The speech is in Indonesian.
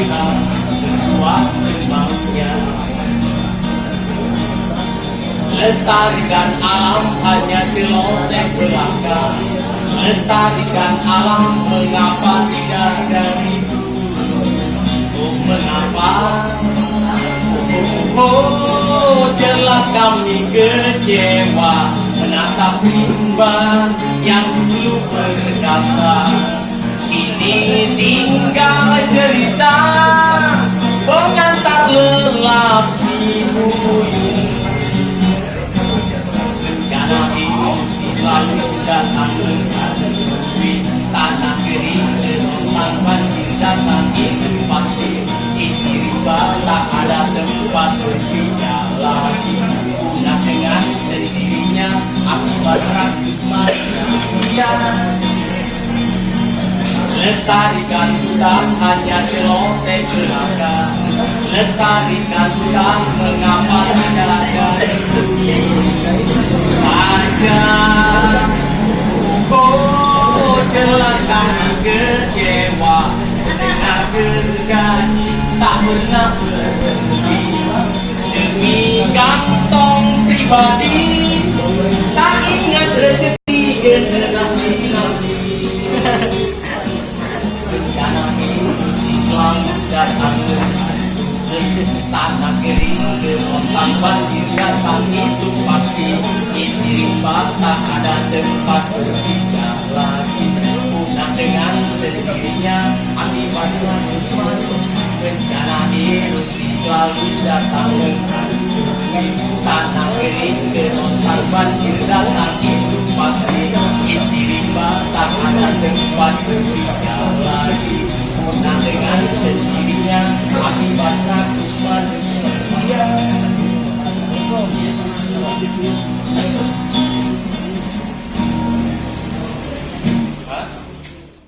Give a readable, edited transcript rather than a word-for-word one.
melihat kedua sembahnya. Lestarikan alam hanya celoteh belaka. Lestarikan alam mengapa tidak dari dulu. Oh mengapa? Oh jelas kami kecewa menatap rimba yang dulu perkasa. Kini tinggal cerita pengantar lelap si buyung. Rencana ilusi selalu datang menghantui tanah kering dengan banjir datang itu pasti. Isi rimba tak ada tempat berpindah lagi. Punah dengan sendirinya akibat ratus manusia. Lestarikan hutan hanya celoteh belaka. Lestarikan hutan mengapa tidak dari saja. Oh jelas kami kecewa dengan gergaji tak pernah berhenti. Demi kantong pribadi tak ingat rezeki generasi nanti. Rencana ilusi selalu datang tanah kering gelombang banjir datang itu pasti. Isi rimba tak ada tempat berpindah lagi. Punah dengan sendirinya akibat ratus manusia. Rencana ilusi selalu datang menghantui tanah kering gelombang banjir datang itu pasti. Isi rimba tak ada tempat berpindah lagi. Punah dengan sendirinya akibat ratus manusia.